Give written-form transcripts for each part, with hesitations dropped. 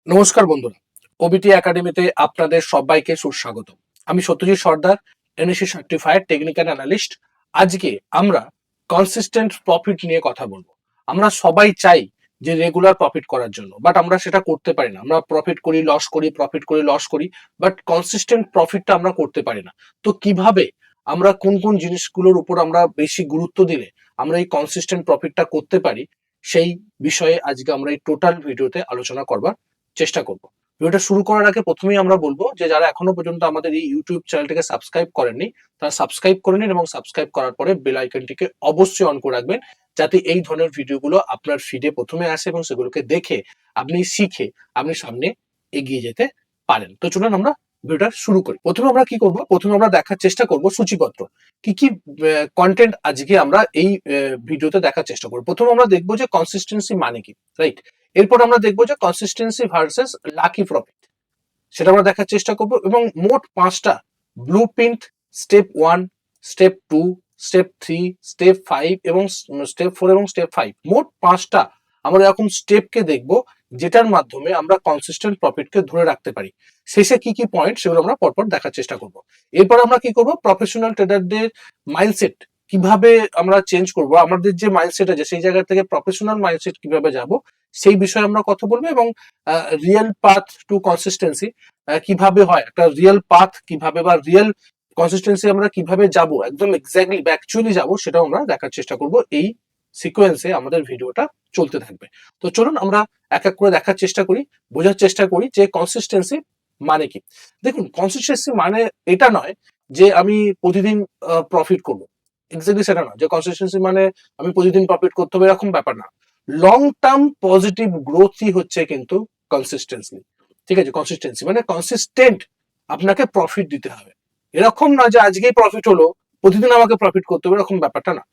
নমস্কার বন্ধুরা, ওবিটি একাডেমিতে আপনাদের সবাইকে সুস্বাগত। আমি সত্যজিৎ সর্দার, এনএসসি সার্টিফাইড টেকনিক্যাল অ্যানালিস্ট। আজকে আমরা কনসিস্টেন্ট প্রফিট নিয়ে কথা বলবো। আমরা সবাই চাই যে রেগুলার প্রফিট করার জন্য, বাট আমরা সেটা করতে পারি না। আমরা প্রফিট করি, লস করি, প্রফিট করি, লস করি, বাট কনসিস্টেন্ট প্রফিটটা আমরা করতে পারি না। তো কিভাবে আমরা কোন কোন জিনিসগুলোর উপর আমরা বেশি গুরুত্ব দিলে আমরা এই কনসিস্টেন্ট প্রফিটটা করতে পারি, সেই বিষয়ে আজকে আমরা এই টোটাল ভিডিওতে আলোচনা করবার চেষ্টা করব। ভিডিওটা শুরু করার আগে প্রথমেই আমরা বলবো যে যারা এখনো পর্যন্ত আমাদের এই ইউটিউব চ্যানেলটিকে সাবস্ক্রাইব করেননি তারা সাবস্ক্রাইব করে নিন, এবং সাবস্ক্রাইব করার পরে বেল আইকনটিকে অবশ্যই অন করে রাখবেন, যাতে এই ধরনের ভিডিওগুলো আপনার ফিডে প্রথমে আসে এবং সেগুলোকে দেখে আপনি শিখে আপনি সামনে এগিয়ে যেতে পারেন। তো চলুন আমরা ভিডিওটা শুরু করি। প্রথমে আমরা কি করব, প্রথমে আমরা দেখার চেষ্টা করব সূচিপত্র কি কি কন্টেন্ট আজকে আমরা এই ভিডিওতে দেখার চেষ্টা করব। প্রথমে আমরা দেখবো যে কনসিস্টেন্সি মানে কি, রাইট। এরপর আমরা দেখবো যে কনসিস্টেন্সি ভার্সেস লাকি প্রফিট, সেটা আমরা দেখার চেষ্টা করব। এবং মোট 5টা blue print, step 1, step 2, step 3, step 5 এবং স্টেপ 4 এবং স্টেপ 5, মোট 5টা আমরা এরকম স্টেপকে দেখব যেটার মাধ্যমে আমরা কনসিস্টেন্ট প্রফিটকে ধরে রাখতে পারি। শেষে কি কি পয়েন্ট সেগুলো আমরা পরপর দেখার চেষ্টা করব। এরপর আমরা কি করব, প্রফেশনাল ট্রেডারদের মাইন্ডসেট কিভাবে আমরা চেঞ্জ করব, আমাদের যে মাইন্ডসেট আছে সেই জায়গা থেকে প্রফেশনাল মাইন্ডসেট কিভাবে যাব, সেই বিষয়ে আমরা কথা বলবো। এবং রিয়েল পাথ টু কনসিস্টেন্সি কিভাবে হয়, একটা রিয়েল পাথ কিভাবে বা রিয়েল কনসিস্টেন্সি আমরা কিভাবে যাব, একদম এক্স্যাক্টলি অ্যাকচুয়ালি যাব, সেটাও আমরা দেখার চেষ্টা করব। এই সিকোয়েন্সে আমাদের ভিডিওটা চলতে থাকবে। তো চলুন আমরা এক এক করে দেখার চেষ্টা করি, বোঝার চেষ্টা করি যে কনসিস্টেন্সি মানে কি। দেখুন, কনসিস্টেন্সি মানে এটা নয় যে আমি প্রতিদিন প্রফিট করব, এক্স্যাক্টলি সেটা না। যে কনসিস্টেন্সি মানে আমি প্রতিদিন প্রফিট করতে হবে, এরকম ব্যাপার না। লং টার্ম পজিটিভ গ্রোথই হচ্ছে কিন্তু কনসিস্টেন্সি। ঠিক আছে, কনসিস্টেন্সি মানে কনসিস্টেন্ট আপনাকে প্রফিট দিতে হবে। এরকম না যে আজকেই প্রফিট হলো প্রতিদিন আমাকে প্রফিট করতে হবে, এরকম ব্যাপারটা না।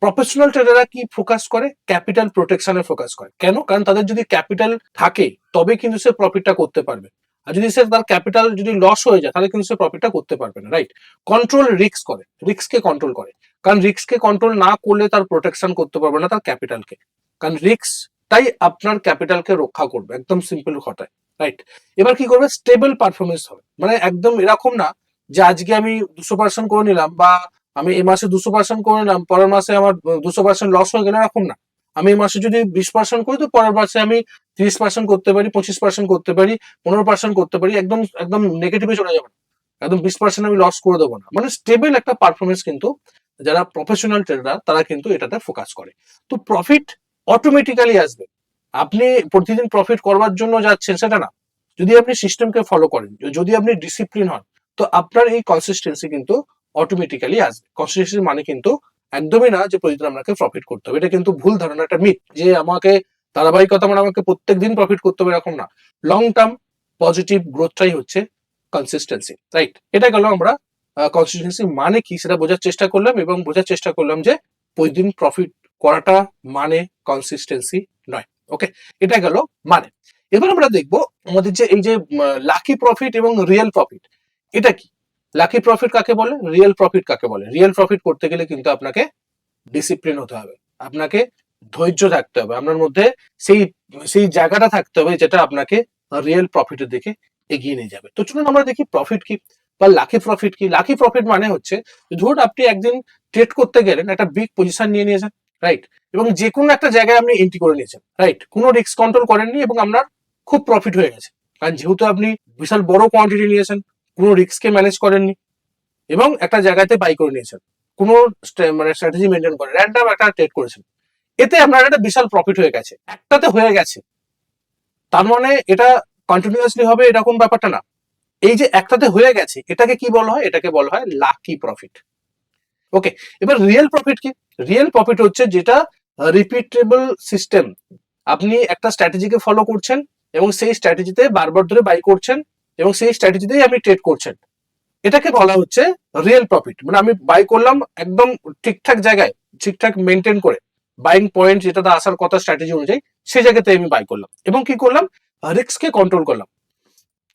প্রফেশনাল ট্রেডাররা কি ফোকাস করে, ক্যাপিটাল প্রোটেকশনে ফোকাস করে। কেন? কারণ তাদের যদি ক্যাপিটাল থাকে তবে কিন্তু সে প্রফিটটা করতে পারবে। আর যদি সে তার ক্যাপিটাল যদি লস হয়ে যায় তাহলে কিন্তু সে প্রফিটটা করতে পারবে না, রাইট। কন্ট্রোল রিস্ক করে, রিস্ককে কন্ট্রোল করে। কারণ রিস্ককে কন্ট্রোল না করলে তার প্রোটেকশন করতে পারবে না তার ক্যাপিটালকে। কারণ রিস্কটাই আপনার ক্যাপিটালকে রক্ষা করবে, একদম সিম্পল কথায়, রাইট। এবার কি করবে, স্টেবল পারফরমেন্স হবে। মানে একদম এরকম না যে আজকে আমি 200% করে নিলাম, বা আমি এই মাসে 200% করে নিলাম, পরের মাসে আমার 200% লস হয়ে গেল, এরকম না। আমি এই মাসে যদি 20% করি তো পরের মাসে আমি 30% করতে পারি, 25% করতে পারি, 15% করতে পারি। একদম একদম নেগেটিভে চলে যাবে না, একদম 20% আমি লস করে দেবো না। মানে স্টেবল একটা পারফরমেন্স কিন্তু যারা প্রফেশনাল ট্রেডার তারা কিন্তু এটাতে ফোকাস করে। তো প্রফিট অটোমেটিক্যালি আসবে, আপনি প্রতিদিন প্রফিট করবার জন্য যাচ্ছেন সেটা না। যদি আপনি সিস্টেমকে ফলো করেন, যদি আপনি ডিসিপ্লিন হন, তো আপনার এই কনসিস্টেন্সি কিন্তু অটোমেটিক্যালি আসবে। কনসিস্টেন্সি মানে কিন্তু একদমই না যে প্রতিদিন আপনাকে প্রফিট করতে হবে, এটা কিন্তু ভুল ধারণা, একটা মিথ যে আমাকে ধারাবাহিকতা মানে আমাকে প্রত্যেকদিন প্রফিট করতে হবে, এরকম না। লং টার্ম পজিটিভ গ্রোথটাই হচ্ছে কনসিস্টেন্সি, রাইট। এটা গেল আমরা কনসিস্টেন্সি মানে কি সেটা বোঝার চেষ্টা করলাম, এবং বোঝার চেষ্টা করলাম যে প্রতিদিন প্রফিট করাটা মানে কনসিস্টেন্সি নয়। ওকে, এটা গেল মানে। এবার আমরা দেখবো আমাদের যে এই যে লাকি প্রফিট এবং রিয়েল প্রফিট, এটা কি। লাকি প্রফিট কাকে বলে, রিয়েল প্রফিট কাকে বলে। রিয়েল প্রফিট করতে গেলে কিন্তু আপনাকে ডিসিপ্লিন হতে হবে, আপনাকে ধৈর্য থাকতে হবে, আপনার মধ্যে সেই সেই জায়গাটা থাকতে হবে যেটা আপনাকে রিয়েল প্রফিটের দিকে এগিয়ে নিয়ে যাবে। তো চলুন আমরা দেখি প্রফিট কি বা লাকি প্রফিট কি। লাকি প্রফিট মানে হচ্ছে, ধরুন আপনি একদিন ট্রেড করতে গেলেন, একটা বিগ পজিশন নিয়ে নিয়েছেন, রাইট, এবং যে কোনো একটা জায়গায় আপনি এন্ট্রি করে নিয়েছেন, রাইট, কোনো রিস্ক কন্ট্রোল করেননি এবং আপনার খুব প্রফিট হয়ে গেছে। কারণ যেহেতু আপনি বিশাল বড় কোয়ান্টিটি নিয়েছেন, কোনো রিস্ককে ম্যানেজ করেননি, এবং একটা জায়গাতে বাই করে নিয়েছেন, কোনো মানে স্ট্র্যাটেজি মেনটেন করে র্যান্ডম একটা ট্রেড করেছেন, এতে আপনার একটা বিশাল প্রফিট হয়ে গেছে, একটাতে হয়ে গেছে। তার মানে এটা কন্টিনিউয়াসলি হবে এরকম ব্যাপারটা না। এই যে একটাতে হয়ে গেছে এটাকে কি বলা হয়, এটাকে বলা হয় লাকি প্রফিট। ওকে, এবার রিয়েল প্রফিট কি। রিয়েল প্রফিট হচ্ছে যেটা রিপিটেবল সিস্টেম, আপনি একটা স্ট্র্যাটেজিকে ফলো করছেন এবং সেই স্ট্র্যাটেজিতে বারবার ধরে বাই করছেন এবং সেই স্ট্র্যাটেজিতেই আপনি ট্রেড করছেন, এটাকে বলা হচ্ছে রিয়েল প্রফিট। মানে আমি বাই করলাম একদম ঠিকঠাক জায়গায়, ঠিকঠাক মেনটেন করে, বাইং পয়েন্ট যেটাতে আসার কথা স্ট্র্যাটেজি অনুযায়ী সেই জায়গাতে আমি বাই করলাম এবং কি করলাম, রিস্ককে কন্ট্রোল করলাম,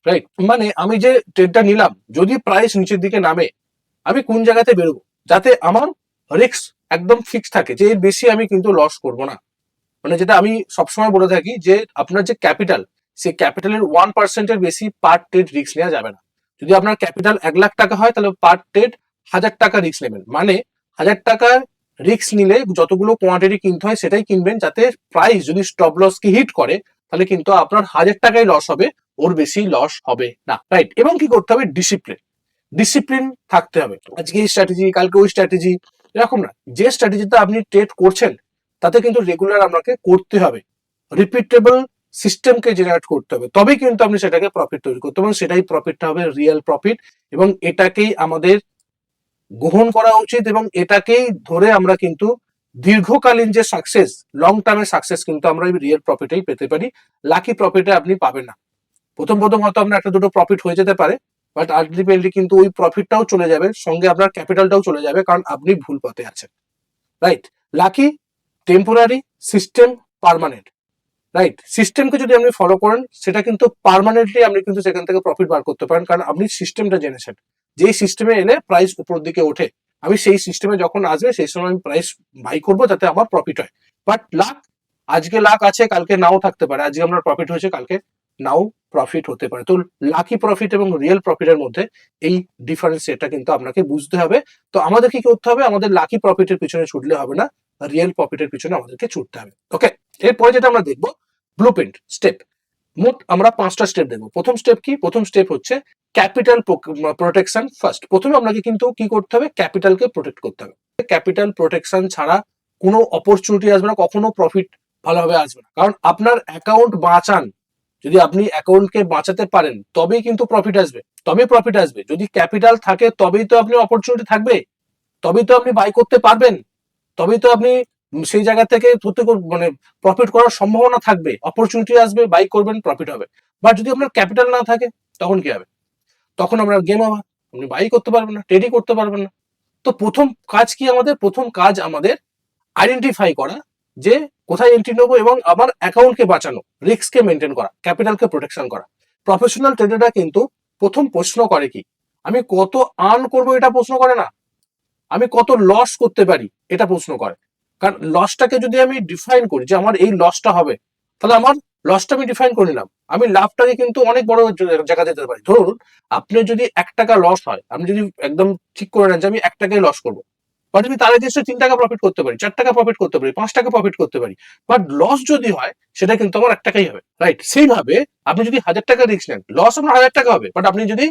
রাইট। মানে আমি যে ট্রেডটা নিলাম, যদি প্রাইস নিচের দিকে নামে আমি কোন জায়গাতে বেরোবো, যাতে আমার রিস্ক একদম ফিক্স থাকে যে এর বেশি আমি কিন্তু লস করব না। মানে যেটা আমি সবসময় বলে থাকি যে আপনার যে ক্যাপিটাল, সেই ক্যাপিটালের 1% বেশি পার ট্রেড রিস্ক নেওয়া যাবে না। যদি আপনার ক্যাপিটাল 1 লাখ টাকা হয় তাহলে পার ট্রেড 1000 টাকা রিস্ক নেবেন, মানে 1000 টাকার রিস্ক নিলে যতগুলো কোয়ান্টিটি কিনতে হয় সেটাই কিনবেন, যাতে প্রাইস যদি স্টপ লস কি হিট করে তাহলে কিন্তু আপনার 1000 টাকাই লস হবে, ওর বেশি লস হবে না, রাইট? এবং কি করতে হবে, ডিসিপ্লিন থাকতে হবে। আজকে এই স্ট্র্যাটেজি, কালকে ওই স্ট্র্যাটেজি, এরকম না। যে স্ট্র্যাটেজিতে আপনি ট্রেড করছেন তাতে কিন্তু রেগুলার আপনাকে করতে হবে, রিপিটেবল সিস্টেমকে জেনারেট করতে হবে, তবেই কিন্তু আপনি সেটাকে প্রফিট তৈরি করতে পারবেন। সেটাই প্রফিটটা হবে রিয়েল প্রফিট, এবং এটাকেই আমাদের গ্রহণ করা উচিত, এবং এটাকেই ধরে আমরা কিন্তু দীর্ঘকালীন যে সাকসেস, লং টার্মের সাকসেস কিন্তু আমরা রিয়েল প্রফিটেই পেতে পারি। লাকি প্রফিটে আপনি পাবেন না। প্রথম হয়তো আপনার একটা দুটো প্রফিট হয়ে যেতে পারে, বাট আলটিমেটলি কিন্তু ওই প্রফিটটাও চলে যাবে, সঙ্গে আপনার ক্যাপিটালটাও চলে যাবে, কারণ আপনি ভুল পথে আছেন, right? Lucky temporary, system permanent, right? সিস্টেমকে যদি আপনি ফলো করেন সেটা কিন্তু পার্মানেন্টলি আপনি কিন্তু সেখান থেকে প্রফিট বার করতে পারেন, কারণ আপনি সিস্টেমটা জেনেছেন। যেই সিস্টেমে এলে প্রাইস উপর দিকে ওঠে, আমি সেই সিস্টেমে যখন আসবে সেই সময় আমি প্রাইস বাই করবো যাতে আমার প্রফিট হয়। বাট লাক, আজকে লাক আছে কালকে নাও থাকতে পারে, আজকে আপনার প্রফিট হয়েছে কালকে নাও প্রফিট হতে পারে। তো লাকি প্রফিট এবং রিয়েল প্রফিটের মধ্যে এই ডিফারেন্স, এটা কিন্তু আপনাকে বুঝতে হবে। তো আমাদের কি করতে হবে, আমাদের লাকি প্রফিটের পিছনে ছুটলে হবে না, রিয়েল প্রফিটের পিছনে আমাদেরকে ছুটতে হবে। ওকে, এরপরে যেটা আমরা দেখবো ব্লুপ্রিন্ট স্টেপ। মোট আমরা 5টা স্টেপ দেখবো। প্রথম স্টেপ কি, প্রথম স্টেপ হচ্ছে ক্যাপিটাল প্রোটেকশন। ফার্স্ট প্রথমে আপনাকে কিন্তু কি করতে হবে, ক্যাপিটালকে প্রোটেক্ট করতে হবে। ক্যাপিটাল প্রোটেকশন ছাড়া কোনো অপরচুনিটি আসবে না, কখনো প্রফিট ভালোভাবে আসবে না। কারণ আপনার অ্যাকাউন্ট বাঁচান, যদি আপনি অ্যাকাউন্টকে বাঁচাতে পারেন তবেই কিন্তু প্রফিট আসবে, তবেই প্রফিট আসবে। যদি ক্যাপিটাল থাকে তবেই তো আপনি অপরচুনিটি থাকবে, তবেই তো আপনি বাই করতে পারবেন, তবেই তো আপনি সেই জায়গা থেকে মানে প্রফিট করার সম্ভাবনা থাকবে, অপরচুনিটি আসবে, বাই করবেন, প্রফিট হবে। বাট যদি আপনার ক্যাপিটাল না থাকে তখন কি হবে, তখন আপনার গেম ওভার, আপনি বাই করতে পারবেন না, ট্রেডই করতে পারবেন না। তো প্রথম কাজ কি আমাদের, প্রথম কাজ আমাদের আইডেন্টিফাই করা যে কোথায় এন্ট্রি নেবো, এবং আমার অ্যাকাউন্টকে বাঁচানো, রিস্ককে মেনটেন করা, ক্যাপিটালকে প্রোটেকশন করা। প্রফেশনাল ট্রেডাররা কিন্তু প্রথম প্রশ্ন করে কি, আমি কত আর্ন করবো এটা প্রশ্ন করে না, আমি কত লস করতে পারি এটা প্রশ্ন করে। কারণ লসটাকে যদি আমি ডিফাইন করি যে আমার এই লসটা হবে, তাহলে আমার লসটা আমি ডিফাইন করে নিলাম, আমি লাভটাকে কিন্তু অনেক বড় জায়গাতে যেতে পারি। ধরুন আপনি যদি 1 টাকা লস হয়, আপনি যদি একদম ঠিক করে নেন যে আমি 1 টাকায় লস করবো, বাট আমি তার এগেইনস্টে 3 টাকা প্রফিট করতে পারি, 4 টাকা প্রফিট করতে পারি, 5 টাকা প্রফিট করতে পারি। বাট লস যদি হয় সেটা কিন্তু আমার 1 টাকাই হবে, রাইট? সেইভাবে আপনি যদি 1000 টাকা রিস্ক নেন, লস আপনার 1000 টাকা হবে, বাট আপনি যদি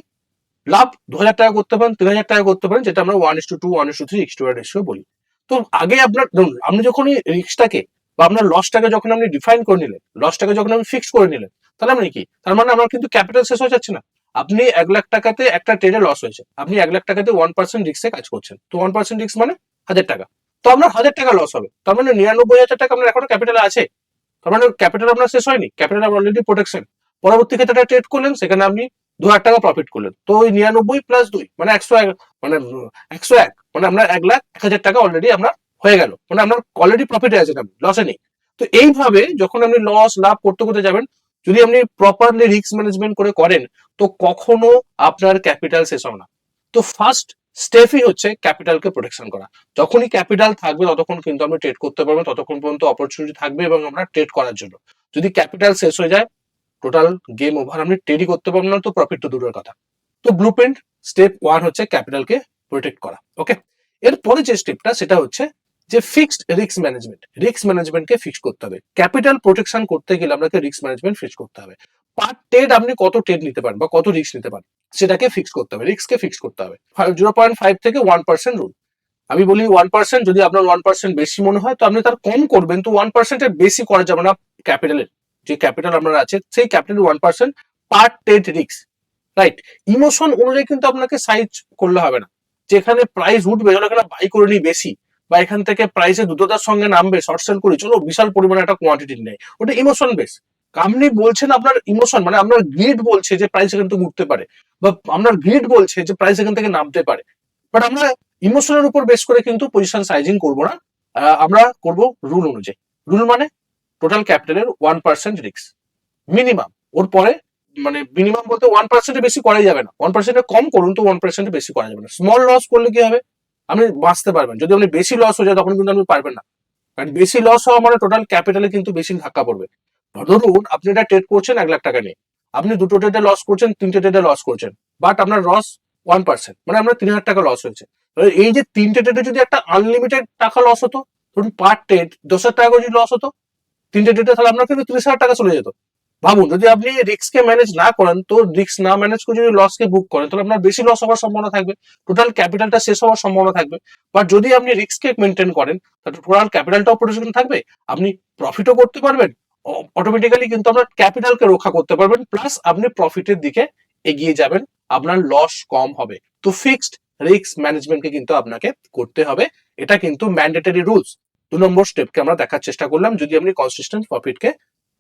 লাভ 2000 টাকা করতে পারেন, 3000 টাকা করতে পারেন, যেটা আমরা 1:2, 1:3 রেশিও বলি। তো আগে আপনার ধরুন, আপনি যখন রিস্কটাকে বা আপনার লসটাকে যখন আপনি ডিফাইন করে নিলেন, লসটাকে যখন আপনি ফিক্স করে নিলেন, তাহলে আপনি কি, তার মানে আমার কিন্তু ক্যাপিটাল শেষ হয়ে যাচ্ছে না। আপনি 1 লাখ টাকাতে একটা ট্রেডে লস হয়েছে, আপনি 1 লাখ টাকাতে 1% রিস্কে কাজ করছেন, তো 1% রিস্ক মানে 1000 টাকা, তো আপনার 1000 টাকা লস হবে, তার মানে 99,000 টাকা আপনার এখনো ক্যাপিটালে আছে। তার মানে ক্যাপিটাল আপনার শেষ হয়নি, ক্যাপিটাল অলরেডি প্রোটেকশন। পরবর্তী ক্ষেত্রে ট্রেড করলেন, সেখানে আপনি 2000 টাকা প্রফিট করলেন, তো ওই 99+2 মানে 101, মানে 101, মানে আপনার 1,00,000 1,000 টাকা অলরেডি আপনার হয়ে গেল, মানে আপনার অলরেডি প্রফিটে আছেন, আপনি লসে নেই। তো এইভাবে যখন আপনি লস লাভ করতে করতে যাবেন, যদি আপনি প্রপারলি রিস্ক ম্যানেজমেন্ট করে করেন, তো কখনো আপনার ক্যাপিটাল শেষ হবে না। তো ফার্স্ট স্টেপই হচ্ছে ক্যাপিটালকে প্রোটেকশন করা। যখনই ক্যাপিটাল থাকবে ততক্ষণ কিন্তু আমরা ট্রেড করতে পারবো, ততক্ষণ পর্যন্ত অপরচুনিটি থাকবে এবং আমরা ট্রেড করার জন্য। যদি ক্যাপিটাল শেষ হয়ে যায়, টোটাল গেম ওভার, আপনি ট্রেডই করতে পারবেন না, তো প্রফিট তো দূরের কথা। তো ব্লুপ্রিন্ট স্টেপ 1 হচ্ছে ক্যাপিটালকে প্রোটেক্ট করা। ওকে, এরপরে যে স্টেপটা সেটা হচ্ছে যে ফিক্সড রিস্ক ম্যানেজমেন্ট। রিস্ক ম্যানেজমেন্টকে ফিক্স করতে হবে। ক্যাপিটাল প্রোটেকশন করতে গেলে আপনাকে রিস্ক ম্যানেজমেন্ট ফিক্স করতে হবে। পার ট্রেড আপনি কত ট্রেড নিতে পারেন বা কত রিস্ক নিতে পারেন সেটাকে ফিক্স করতে হবে, রিস্ককে ফিক্স করতে হবে। 0.5 থেকে 1% রুল। আমি বলি 1%, যদি আপনার 1% বেশি মনে হয় তো আপনি তার কম করবেন, তো 1% এর বেশি করা যাবে না। ক্যাপিটালের যে ক্যাপিটাল আপনার আছে সেই ক্যাপিটাল 1% পার ট্রেড রিস্ক, রাইট? ইমোশন অনুযায়ী কিন্তু আপনাকে সাইজ করলে হবে না। যেখানে প্রাইস উঠবে চলো এখানে বাই করে নিই বেশি, বা এখান থেকে প্রাইসে দ্রুততার সঙ্গে নামবে শর্ট সেল করি, চলো বিশাল পরিমাণে একটা কোয়ান্টিটি নেই, ওটা ইমোশন বেস। আপনি বলছেন আপনার ইমোশন, মানে আপনার গ্রিড বলছে যে প্রাইস এখান থেকে উঠতে পারে, বা আপনার গ্রিড বলছে যে প্রাইস এখান থেকে নামতে পারে, বাট আমরা ইমোশনের উপর বেস করে কিন্তু পজিশন সাইজিং করবো না। আমরা করব রুল অনুযায়ী। রুল মানে টোটাল ক্যাপিটালের 1% রিস্ক মিনিমাম, ওর পরে মানে মিনিমাম বলতে 1% বেশি করাই যাবে না, 1% কম করুন, তো 1% বেশি করা যাবে না। স্মল লস করলে কি হবে, আপনি বাঁচতে পারবেন। যদি আপনি বেশি লস হয়ে যায় তখন কিন্তু আপনি পারবেন না, কারণ বেশি লস হওয়া মানে টোটাল ক্যাপিটালে কিন্তু বেশি ধাক্কা পড়বে। ধরুন আপনি এটা ট্রেড করছেন 1 লাখ টাকা নিয়ে, আপনি দুটো ট্রেডে লস করছেন, তিনটে ট্রেডে লস করছেন, বাট আপনার লস 1%, মানে আপনার 3,000 টাকা লস হয়েছে। এই যে তিনটে ট্রেডে যদি একটা আনলিমিটেড টাকা লস হতো, ধরুন পার ট্রেড 10,000 টাকা করে যদি লস হতো তিনটে ট্রেডে, তাহলে আপনার কিন্তু 30,000 টাকা চলে যেত। ভাবুন, যদি আপনি রিস্ক কে ম্যানেজ না করেন, তো রিস্ক না ম্যানেজ করে যদি লস কে বুক করেন, তাহলে আপনার বেশি লস হওয়ার সম্ভাবনা থাকবে, টোটাল ক্যাপিটালটা শেষ হওয়ার সম্ভাবনা থাকবে। বাট যদি আপনি রিস্ক কে মেনটেন করেন, তাহলে টোটাল ক্যাপিটালটাও প্রোটেকশন থাকবে, আপনি প্রফিটও করতে পারবেন, অটোমেটিক্যালি কিন্তু আপনার ক্যাপিটালকে রক্ষা করতে পারবেন, প্লাস আপনি প্রফিটের দিকে এগিয়ে যাবেন, আপনার লস কম হবে। তো ফিক্সড রিস্ক ম্যানেজমেন্টকে কিন্তু আপনাকে করতে হবে, এটা কিন্তু ম্যান্ডেটরি রুলস। 2 নম্বর স্টেপকে আমরা দেখার চেষ্টা করলাম যদি আপনি কনসিস্টেন্ট প্রফিটকে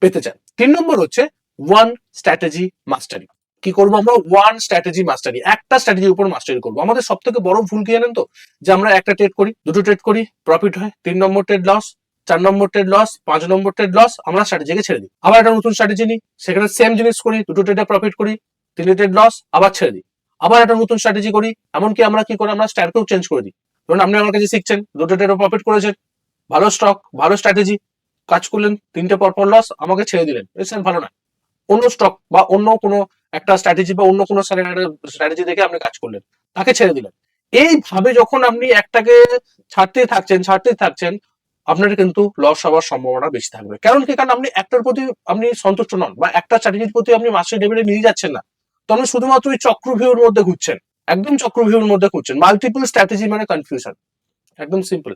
পেতে চান। 3 নম্বর হচ্ছে ওয়ান স্ট্র্যাটেজি মাস্টারি। কি করবো আমরা? ওয়ান স্ট্র্যাটেজি মাস্টারি, একটা স্ট্র্যাটেজির উপর মাস্টারি করবো। আমাদের সব থেকে বড় ভুল কি জানেন তো? যে আমরা একটা ট্রেড করি, দুটো ট্রেড করি, প্রফিট হয়, 3 নম্বর ট্রেড লস, 4 নম্বর ট্রেড লস, 5 নম্বর ট্রেড লস, আমরা স্ট্র্যাটেজিকে ছেড়ে দিই। আবার একটা নতুন স্ট্র্যাটেজি নিই, সেখানে সেম জিনিস করি, দুটো ট্রেডে প্রফিট করি, 3টে ট্রেড লস, আবার ছেড়ে দিই। আবার একটা নতুন স্ট্র্যাটেজি করি, এমনকি আমরা কি করি, আমরা স্ট্যাটকেও চেঞ্জ করে দিই। ধরুন আপনি আমার কাছে শিখছেন, দুটো ট্রেডে প্রফিট করেছেন, ভালো স্টক, ভালো স্ট্র্যাটেজি, কাজ করলেন, 3টে পরপর লস, আমাকে ছেড়ে দিলেন, বুঝছেন ভালো না, অন্য স্টক বা অন্য কোনো একটা স্ট্র্যাটেজি বা অন্য কোনো স্ট্র্যাটেজি দেখে আপনি কাজ করলেন, তাকে ছেড়ে দিলেন। এইভাবে যখন আপনি একটাকে ছাড়তেই থাকছেন, আপনার কিন্তু লস হওয়ার সম্ভাবনা বেশি থাকবে। কারণ কি? কারণ আপনি একটার প্রতি আপনি সন্তুষ্ট নন, বা একটা স্ট্র্যাটেজির প্রতি আপনি মাস্টার লেভেলে নিয়ে যাচ্ছেন না। তো আপনি শুধুমাত্র ওই চক্রভিউর মধ্যে ঘুরছেন, একদম চক্রভিউর মধ্যে ঘুরছেন। মাল্টিপল স্ট্র্যাটেজি মানে কনফিউশন, একদম সিম্পল।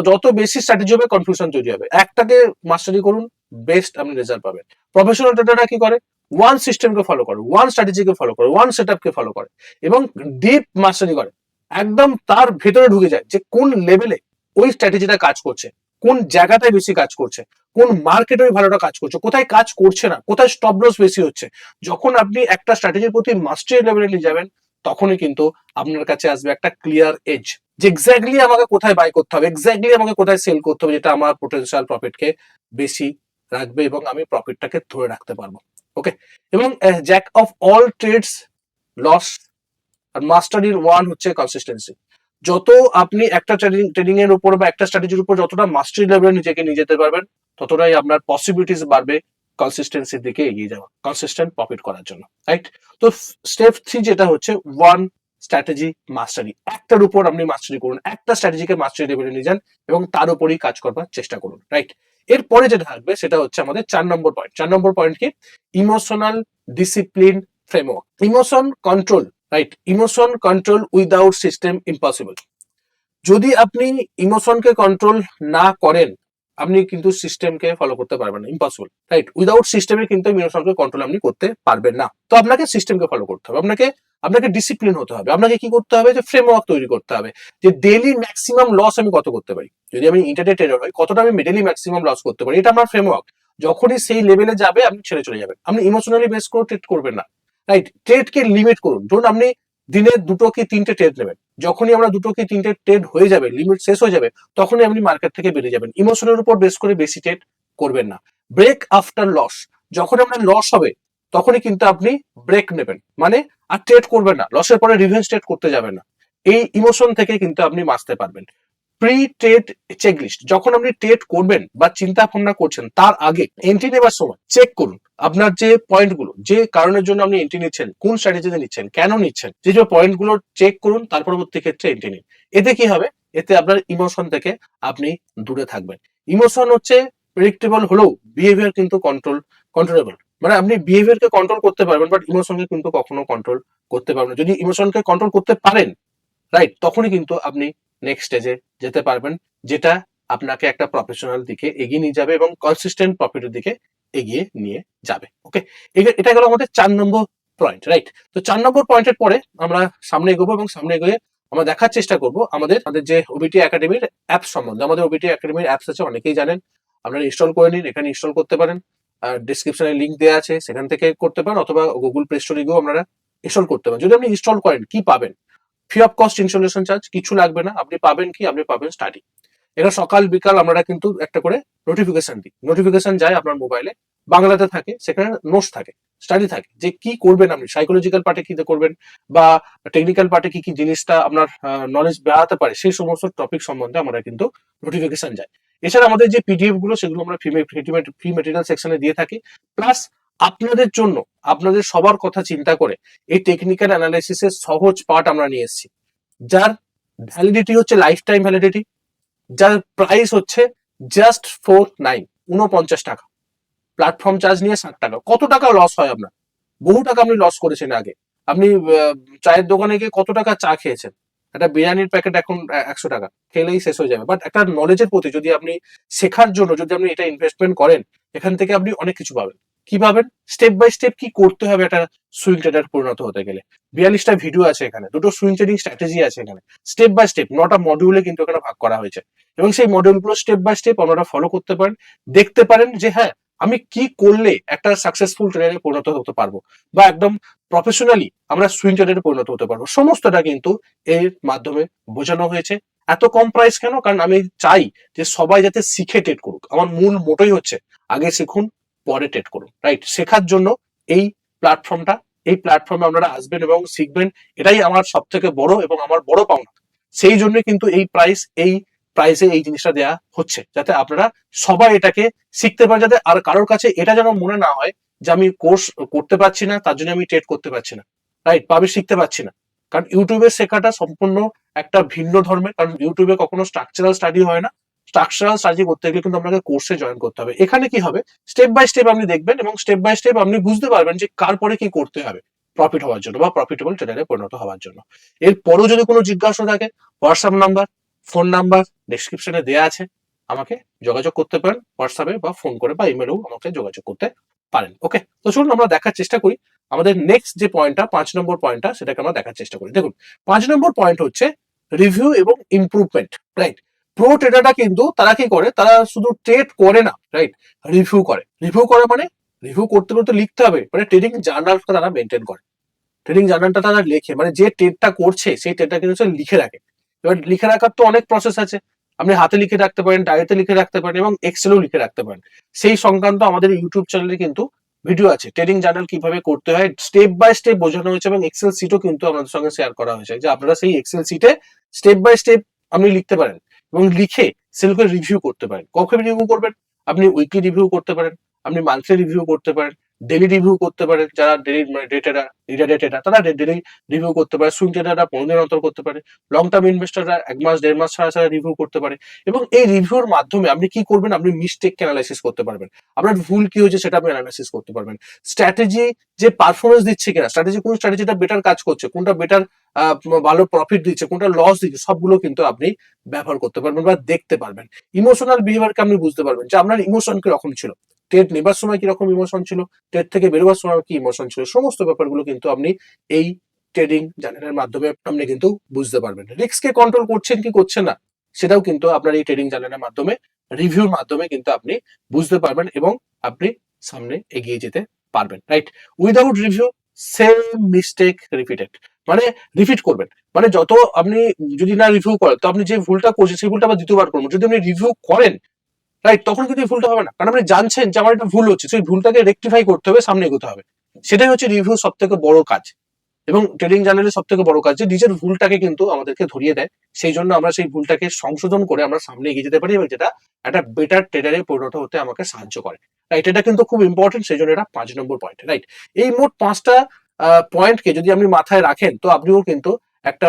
যত বেশি স্ট্র্যাটেজি হবে, কনফিউশন তৈরি হবে। একটাকে মাস্টারি করুন, বেস্ট আপনি রেজাল্ট পাবেন। প্রফেশনাল ট্রেডাররা কি করে? ওয়ান সিস্টেমকে ফলো করে, ওয়ান স্ট্র্যাটেজিকে ফলো করে, ওয়ান সেটআপকে ফলো করে, এবং ডিপ মাস্টারি করে, একদম তার ভেতরে ঢুকে যায় যে কোন লেভেলে ওই স্ট্র্যাটেজিটা কাজ করছে, কোন জায়গাটায় বেশি কাজ করছে, কোন মার্কেটে ওই ভালোটা কাজ করছে, কোথায় কাজ করছে না, কোথায় স্টপ লস বেশি হচ্ছে। যখন আপনি একটা স্ট্র্যাটেজির প্রতি মাস্টারি লেভেলে নিয়ে যাবেন, তখনই কিন্তু আপনার কাছে আসবে একটা ক্লিয়ার এজ, যে এক্স্যাক্টলি আমাকে কোথায় বাই করতে হবে, এক্স্যাক্টলি আমাকে কোথায় সেল করতে হবে, যেটা আমার পোটেনশিয়াল প্রফিটকে বেশি রাখবে এবং আমি প্রফিটটাকে ধরে রাখতে পারবো। ওকে, এবং jack of all trades loss, আর মাস্টারির ওয়ান হচ্ছে কনসিস্টেন্সি। যত আপনি একটা ট্রেডিং এর উপর বা একটা স্ট্র্যাটেজির উপর যতটা মাস্টারি লেভেলে নিজেকে নিয়ে যেতে পারবেন, ততটাই আপনার পসিবিলিটিস বাড়বে কনসিস্টেন্সির দিকে এগিয়ে যাওয়া, কনসিস্টেন্ট প্রফিট করার জন্য, রাইট? তো স্টেপ 3 যেটা হচ্ছে ওয়ান স্ট্র্যাটেজি মাস্টারি। একটার উপর আপনি মাস্টারি করুন, একটা স্ট্র্যাটেজিকে মাস্টারি লেভেলে নিয়ে যান এবং তার উপরেই কাজ করবার চেষ্টা করুন, রাইট? এরপরে যেটা থাকবে সেটা হচ্ছে আমাদের 4 নম্বর পয়েন্ট। 4 নম্বর পয়েন্ট কি? Emotional discipline framework. Emotion control, right? Emotion control without system impossible. যদি আপনি ইমোশনকে কন্ট্রোল না করেন, আপনি কিন্তু সিস্টেমকে ফলো করতে পারবেন না, ইম্পসিবল, রাইট? উইদাউট সিস্টেমে কিন্তু ইমোশনকে কন্ট্রোল আপনি করতে পারবেন না। তো আপনাকে সিস্টেমকে ফলো করতে হবে, আপনাকে আপনাকে ডিসিপ্লিন হতে হবে, আপনাকে কি করতে হবে? যে ফ্রেমওয়ার্ক তৈরি করতে হবে, যে ডেইলি ম্যাক্সিমাম লস আমি কত করতে পারি, যদি আমি ইন্টারনেট ট্রেডার হই, কতটা আমি ডেইলি ম্যাক্সিমাম লস করতে পারি, এটা আমার ফ্রেমওয়ার্ক। যখনই সেই লেভেলে যাবে, আপনি ছেড়ে চলে যাবেন, আপনি ইমোশনালি বেস করে ট্রেড করবেন না, রাইট? ট্রেডকে লিমিট করুন। ধরুন আপনি দিনে 2 কি 3টে ট্রেড নেবেন, যখনই আমরা 2 কি 3টে ট্রেড হয়ে যাবে, লিমিট শেষ হয়ে যাবে, তখনই আপনি মার্কেট থেকে বেরিয়ে যাবেন। ইমোশনের উপর বেস করে বেশি ট্রেড করবেন না। ব্রেক আফটার লস, যখন আপনার লস হবে তখনই কিন্তু আপনি ব্রেক নেবেন, মানে আর ট্রেড করবেন না, লসের পরে রিভেঞ্জ ট্রেড করতে যাবেন না। এই ইমোশন থেকে কিন্তু আপনি বাঁচতে পারবেন। প্রি ট্রেড চেকলিস্ট, যখন আপনি ট্রেড করবেন বা চিন্তা ভাবনা করছেন, তার আগে এন্ট্রি নেবার সময় চেক করুন আপনার যে পয়েন্টগুলো, যে কারণের জন্য আপনি এন্ট্রি নিচ্ছেন, কোন স্ট্র্যাটেজিতে নিচ্ছেন, কেন নিচ্ছেন, যে যে পয়েন্টগুলো চেক করুন, তার পরবর্তী ক্ষেত্রে এন্ট্রি নিন। এতে কি হবে? এতে আপনার ইমোশন থেকে আপনি দূরে থাকবেন। ইমোশন হচ্ছে প্রেডিক্টেবল হলেও বিহেভিয়ার কিন্তু কন্ট্রোলেবল। মানে আপনি বিহেভিয়ারকে কন্ট্রোল করতে পারবেন, বাট ইমোশনকে কিন্তু কখনো কন্ট্রোল করতে পারবেন না। যদি ইমোশনকে কন্ট্রোল করতে পারেন, রাইট, তখনই কিন্তু আপনি নেক্সট স্টেজে যেতে পারবেন, যেটা আপনাকে একটা প্রফেশনাল দিকে এগিয়ে নিয়ে যাবে এবং কনসিস্টেন্ট প্রফিটের দিকে এগিয়ে নিয়ে যাবে। ওকে, এটা গেল আমাদের 4 নম্বর পয়েন্ট, রাইট? তো 4 নম্বর পয়েন্টের পরে আমরা সামনে এগোবো, এবং সামনে এগিয়ে আমরা দেখার চেষ্টা করব আমাদের যে ওবিটি একাডেমির অ্যাপ সম্বন্ধে। আমাদের ওবিটি একাডেমির অ্যাপস আছে, অনেকেই জানেন, আপনারা ইনস্টল করে নিন, এখানে ইনস্টল করতে পারেন, আর ডিসক্রিপশনে লিঙ্ক দেওয়া আছে, সেখান থেকে করতে পারেন, অথবা গুগল প্লে স্টোরে গিয়েও আপনারা ইনস্টল করতে পারেন। যদি আপনি ইনস্টল করেন, কি পাবেন? Free of cost installation charge কিছু লাগবে না। আপনি পাবেন কি? আপনি পাবেন স্টাডি। এটা সকাল বিকাল আমরা কিন্তু একটা করে নোটিফিকেশন দিই, নোটিফিকেশন যায় আপনার মোবাইলে, বাংলাতে থাকে, সেখানে নোটস থাকে, স্টাডি থাকে, যে কি করবেন আপনি, সাইকোলজিক্যাল পার্টে কি করবেন, বা টেকনিক্যাল পার্টে কি কি জিনিসটা আপনার নলেজ বাড়াতে পারে, সেই সমস্ত টপিক সম্বন্ধে আমরা কিন্তু নোটিফিকেশন যায়। এছাড়া আমাদের যে পিডিএফ গুলো সেগুলো আমরা ফ্রি মেটেরিয়াল সেকশনে দিয়ে থাকি। প্লাস আপনাদের জন্য, আপনাদের সবার কথা চিন্তা করে এই টেকনিক্যাল অ্যানালাইসিসের সহজ পার্ট আমরা নিয়ে এসেছি, যার ভ্যালিডিটি হচ্ছে লাইফ টাইম ভ্যালিডিটি, যার প্রাইস হচ্ছে জাস্ট 49 টাকা, প্ল্যাটফর্ম চার্জ নিয়ে 60 টাকা। কত টাকা লস হয় আপনার? বহু টাকা আপনি লস করেছেন আগে। আপনি চায়ের দোকানে গিয়ে কত টাকা চা খেয়েছেন? একটা বিরিয়ানির প্যাকেট এখন 100 টাকা, খেলেই শেষ হয়ে যাবে। বাট একটা নলেজের প্রতি যদি আপনি শেখার জন্য যদি আপনি এটা ইনভেস্টমেন্ট করেন, এখান থেকে আপনি অনেক কিছু পাবেন। কি পাবেন? স্টেপ বাই স্টেপ কি করতে হবে একটা সুইং ট্রেডার পরিণত হতে গেলে। 42টা ভিডিও আছে এখানে, দুটো সুইং ট্রেডিং স্ট্র্যাটেজি আছে এখানে, স্টেপ বাই স্টেপ 9টা মডিউলে কিন্তু এখানে ভাগ করা হয়েছে। এবং সেই মডিউলগুলো স্টেপ বাই স্টেপ আপনারা ফলো করতে পারেন, দেখতে পারেন যে হ্যাঁ আমি কি করলে একটা সাকসেসফুল ট্রেডারে পরিণত হতে পারবো, বা একদম প্রফেশনালি আমরা সুইং ট্রেডারে পরিণত হতে পারবো। সমস্তটা কিন্তু এর মাধ্যমে বোঝানো হয়েছে। এত কম প্রাইস কেন? কারণ আমি চাই যে সবাই যাতে শিখে ট্রেড করুক। আমার মূল মোটোই হচ্ছে আগে শিখুন, পরে ট্রেড করুন, রাইট? শেখার জন্য এই প্ল্যাটফর্মটা, এই প্ল্যাটফর্মে আপনারা আসবেন এবং শিখবেন, এটাই আমার সব থেকে বড় এবং আমার বড় পাওনা। সেই জন্য কিন্তু এই প্রাইসে এই জিনিসটা দেয়া হচ্ছে, যাতে আপনারা সবাই এটাকে শিখতে পারেন, যাতে আর কারোর কাছে এটা যেন মনে না হয় যে আমি কোর্স করতে পারছি না, তার জন্য আমি ট্রেড করতে পারছি না, রাইট? বা আমি শিখতে পারছি না। কারণ ইউটিউবে শেখাটা সম্পূর্ণ একটা ভিন্ন ধর্মের, কারণ ইউটিউবে কখনো স্ট্রাকচারাল স্টাডি হয় না। স্ট্রাকচারাল স্টাডি করতে গেলে কিন্তু আপনাকে কোর্সে জয়েন করতে হবে। এখানে কি হবে, স্টেপ বাই স্টেপ আপনি দেখবেন এবং স্টেপ বাই স্টেপ আপনি বুঝতে পারবেন যে কার পরে কি করতে হবে প্রফিট হওয়ার জন্য বা প্রফিটেবল ট্রেডারে পরিণত হওয়ার জন্য। এরপরেও যদি কোনো জিজ্ঞাসা থাকে, হোয়াটসঅ্যাপ নাম্বার, ফোন নাম্বার ডেসক্রিপশনে দেওয়া আছে, আমাকে যোগাযোগ করতে পারেন হোয়াটসঅ্যাপে বা ফোন করে বা ইমেলেও আমাকে যোগাযোগ করতে পারেন। ওকে, তো চলুন আমরা দেখার চেষ্টা করি আমাদের নেক্সট যে পয়েন্টটা, 5 নম্বর পয়েন্টটা, সেটাকে আমরা দেখার চেষ্টা করি। দেখুন, 5 নম্বর পয়েন্ট হচ্ছে রিভিউ এবং ইমপ্রুভমেন্ট, রাইট? প্রো ট্রেডাররা কিন্তু তারা কি করে, তারা শুধু ট্রেড করে না, রাইট? রিভিউ করে। রিভিউ করে মানে রিভিউ করতে করতে লিখতে হবে, মানে ট্রেডিং জার্নালটা তারা মেনটেন করে। ট্রেডিং জার্নালটা তারা লেখে, মানে যে ট্রেডটা করছে সেই ট্রেডটা কিন্তু লিখে রাখে। এবার লিখে রাখার তো অনেক প্রসেস আছে, আপনি হাতে লিখে রাখতে পারেন, ডায়েরিতে লিখে রাখতে পারেন এবং এক্সেলেও লিখে রাখতে পারেন। সেই সংক্রান্ত আমাদের ইউটিউব চ্যানেলে কিন্তু ভিডিও আছে, ট্রেডিং জার্নাল কিভাবে করতে হয় স্টেপ বাই স্টেপ বোঝানো হয়েছে, এবং এক্সেল সিটও কিন্তু আমাদের সঙ্গে শেয়ার করা হয়েছে, যে আপনারা সেই এক্সেল সিটে স্টেপ বাই স্টেপ আপনি লিখতে পারেন এবং লিখে সেলফে রিভিউ করতে পারেন। কখন রিভিউ করবেন? আপনি উইকলি রিভিউ করতে পারেন, আপনি মান্থলি রিভিউ করতে পারেন, ডেলি রিভিউ করতে পারেন। যারা ডেলি ডেটারা ডেটা তারা ডেলি রিভিউ করতে পারে, সুইং ট্রেডাররা 15 দিন অন্তর করতে পারে, লং টার্ম ইনভেস্টররা 1 মাস 1.5 মাস ছাড়া ছাড়া রিভিউ করতে পারে। এবং এই রিভিউর মাধ্যমে আপনি কি করবেন, আপনি মিস্টেক অ্যানালাইসিস করতে পারবেন, আপনার ভুল কি হয়েছে সেটা আপনি অ্যানালাইসিস করতে পারবেন। স্ট্র্যাটেজি যে পারফরমেন্স দিচ্ছে কিনা, কোন স্ট্র্যাটেজিটা বেটার কাজ করছে, কোনটা বেটার ভালো প্রফিট দিচ্ছে, কোনটা লস দিচ্ছে, সবগুলো কিন্তু আপনি ব্যবহার করতে পারবেন বা দেখতে পারবেন। ইমোশনাল বিহেভিয়ারকে আপনি বুঝতে পারবেন যে আপনার ইমোশন কিরকম ছিল, ট্রেড নেবার সময় কিরকম ইমোশন ছিল, ট্রেড থেকে বেরোবার সময় কি ইমোশন ছিল, সমস্ত ব্যাপারগুলো কিন্তু আপনি এই ট্রেডিং জার্নালের মাধ্যমে আপনি কিন্তু বুঝতে পারবেন। রিস্ককে কন্ট্রোল করছেন কি করছেন না, সেটাও কিন্তু আপনার এই ট্রেডিং জার্নালের মাধ্যমে, রিভিউর মাধ্যমে কিন্তু আপনি বুঝতে পারবেন এবং আপনি সামনে এগিয়ে যেতে পারবেন, right? Without review same mistake repeated, মানে রিপিট করবেন। মানে যত আপনি যদি না রিভিউ করেন, তো আপনি যে ভুলটা করছেন সেই ভুলটা আবার দ্বিতীয়বার করবেন। যদি আপনি রিভিউ করেন, রাইট, তখন কিন্তু এই ভুলটা হবে না, কারণ আপনি জানছেন যে আমার একটা ভুল হচ্ছে, সেই ভুলটাকে রেকটিফাই করতে হবে, সামনে এগোতে হবে। সেটাই হচ্ছে রিভিউ সব থেকে বড় কাজ, এবং ট্রেডিং জার্নালের সব থেকে বড় কাজ যে নিজের ভুলটাকে কিন্তু আমাদেরকে ধরিয়ে দেয়। সেই জন্য আমরা সেই ভুলটাকে সংশোধন করে আমরা সামনে এগিয়ে যেতে পারি, এবং যেটা একটা বেটার ট্রেডারে পরিণত হতে আমাকে সাহায্য করে, রাইট? এটা কিন্তু খুব ইম্পর্টেন্ট, সেই জন্য এটা 5 নম্বর পয়েন্ট, রাইট? এই মোট 5টা পয়েন্টকে যদি আপনি মাথায় রাখেন, তো আপনিও কিন্তু একটা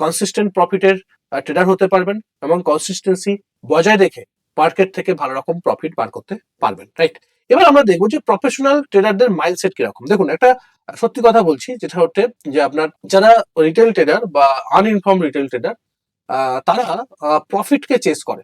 কনসিস্টেন্ট প্রফিটের ট্রেডার হতে পারবেন এবং কনসিস্টেন্সি বজায় রেখে মার্কেট থেকে ভালো রকম প্রফিট বার করতে পারবেন, রাইট? এবার আমরা দেখবো যে প্রফেশনাল ট্রেডারদের মাইন্ডসেট কিরকম। দেখুন, একটা সত্যি কথা বলছি, যেটা হচ্ছে যে আপনার যারা রিটেল ট্রেডার বা আনইনফর্ম রিটেল ট্রেডার, তারা প্রফিটকে চেস করে,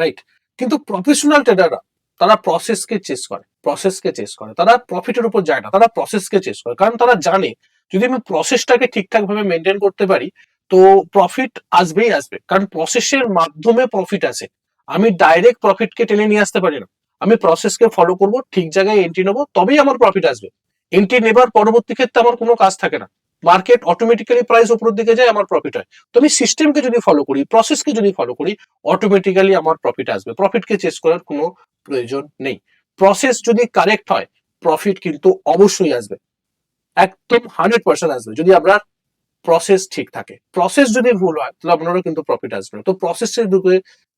রাইট? কিন্তু প্রফেশনাল ট্রেডাররা তারা প্রসেসকে চেস করে, তারা প্রফিটের উপর যায় না, তারা প্রসেসকে চেস করে। কারণ তারা জানে যদি আমি প্রসেসটাকে ঠিকঠাক ভাবে মেনটেন করতে পারি, তো প্রফিট আসবেই আসবে, কারণ প্রসেসের মাধ্যমে প্রফিট আসে। আমি ডাইরেক্ট প্রফিটকে টেনে নিয়ে আসতে পারি না, আমি প্রসেসকে ফলো করব, ঠিক জায়গায় এন্ট্রি নেবো, তবেই আমার প্রফিট আসবে। এন্ট্রি নেবার পরবর্তী ক্ষেত্রে আমার কোনো কাজ থাকে না, মার্কেট অটোমেটিক্যালি প্রাইস উপরের দিকে যায়, আমার প্রফিট হয়। তো আমি সিস্টেমকে যদি ফলো করি, প্রসেসকে যদি ফলো করি, অটোমেটিক্যালি আমার প্রফিট আসবে। প্রফিটকে চেস করার কোনো প্রয়োজন নেই। প্রসেস যদি কারেক্ট হয়, প্রফিট কিন্তু অবশ্যই আসবে, একদম 100% আসবে, যদি আপনার প্রসেস ঠিক থাকে। প্রসেস যদি ভুল হয়, তাহলে আপনারও কিন্তু প্রফিট আসবে না। তো প্রসেসের দিকে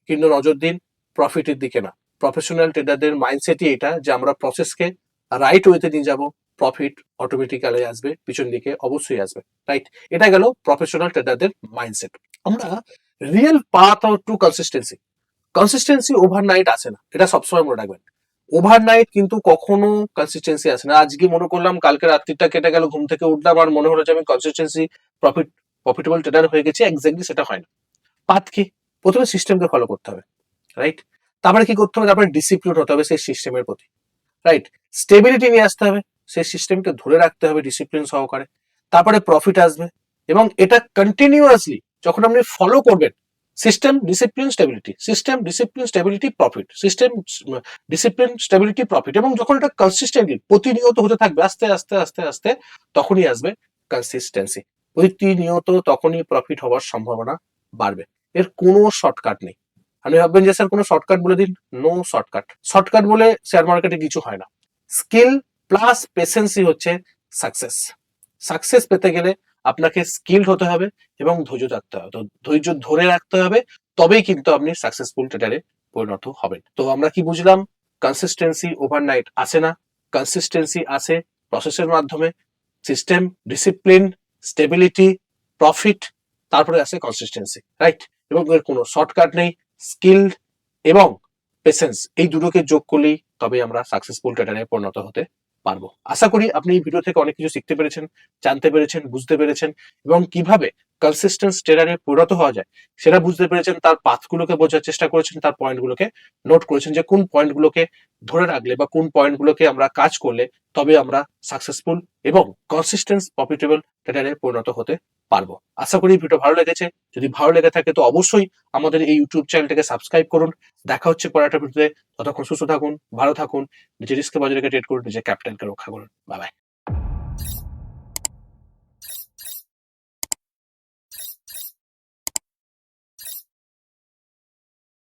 কিন্তু নজর দিন, প্রফিটের দিকে না। প্রফেশনাল ট্রেডারদের মাইন্ডসেটই এটা যে আমরা প্রসেসকে রাইট ওয়েতে নিয়ে যাব, প্রফিট অটোমেটিক্যালি আসবে, পিছন দিকে অবশ্যই আসবে, রাইট? এটা গেল প্রফেশনাল ট্রেডারদের মাইন্ডসেট। আমরা real path to consistency. Consistency overnight আসে না, এটা সবসময় মনে রাখবেন। ওভারনাইট কিন্তু কখনো কনসিস্টেন্সি আসে না। আজকে মনে করলাম, কালকে রাত্রিটা কেটে গেল, ঘুম থেকে উঠলাম আর মনে হলো যে আমি কনসিস্টেন্সি প্রফিটেবল ট্রেডার হয়ে গেছি, এক্স্যাক্টলি সেটা হয় না। পাথ কি? প্রথমে সিস্টেমকে ফলো করতে হবে, রাইট? তারপরে কি করতে হবে? তারপরে ডিসিপ্লিন হতে হবে সেই সিস্টেমের প্রতি, রাইট? স্টেবিলিটি নিয়ে আসতে হবে, সেই সিস্টেমকে ধরে রাখতে হবে ডিসিপ্লিন সহকারে। তারপরে প্রফিট আসবে, এবং এটা কন্টিনিউয়াসলি যখন আপনি ফলো করবেন, system discipline stability, system discipline stability profit, system discipline stability profit, এবং যখন এটা কনসিস্টেন্টলি প্রতিনিয়ত হতে থাকবে আস্তে আস্তে আস্তে আস্তে, তখনই আসবে কনসিস্টেন্সি। প্রতিনিয়ত তখনই প্রফিট হওয়ার সম্ভাবনা বাড়বে। এর কোনো শর্টকাট নেই। আপনি ভাববেন যে স্যার কোনো শর্টকাট বলে দিন, নো শর্টকাট। শর্টকাট বলে শেয়ার মার্কেটে কিছু হয় না। স্কিল প্লাস পেশেন্সি হচ্ছে সাকসেস। সাকসেস পেতে গেলে আপনাকে স্কিলড হতে হবে এবং ধৈর্য রাখতে হবে। তো ধৈর্য ধরে রাখতে হবে, তবেই কিন্তু আপনি সাকসেসফুল ট্রেডারে পরিণত হবেন। তো আমরা কি বুঝলাম? কনসিস্টেন্সি ওভারনাইট আসে না, কনসিস্টেন্সি আসে প্রসেসের মাধ্যমে, সিস্টেম, ডিসিপ্লিন, স্টেবিলিটি, প্রফিট, তারপরে আসে কনসিস্টেন্সি, রাইট? এবং এর কোনো শর্টকাট নেই। স্কিল এবং পেশেন্স এই দুটোকে যোগ করলেই তবে আমরা সাকসেসফুল ট্রেডারে পরিণত হতে পারবো। আশা করি আপনি এই ভিডিও থেকে অনেক কিছু শিখতে পেরেছেন, জানতে পেরেছেন, বুঝতে পেরেছেন, এবং কিভাবে কনসিস্টেন্স ট্রেডারে পরিণত হওয়া যায় সেটা বুঝতে পেরেছেন। তার পাথগুলোকে বোঝার চেষ্টা করেছেন, তার পয়েন্টগুলোকে নোট করেছেন যে কোন পয়েন্টগুলোকে ধরে রাখলে বা কোন পয়েন্টগুলোকে আমরা কাজ করলে তবে আমরা সাকসেসফুল এবং কনসিস্টেন্স প্রফিটেবল ট্রেডারে পরিণত হতে পারবো। আশা করি ভিডিও ভালো লেগেছে। যদি ভালো লেগে থাকে তো অবশ্যই আমাদের এই ইউটিউব চ্যানেলটাকে সাবস্ক্রাইব করুন। দেখা হচ্ছে পরের একটা ভিডিওতে। ততক্ষণ সুস্থ থাকুন, ভালো থাকুন, নিজের রিস্কে বাজারে ট্রেড করুন, নিজের ক্যাপিটালকে রক্ষা করুন। Bye bye.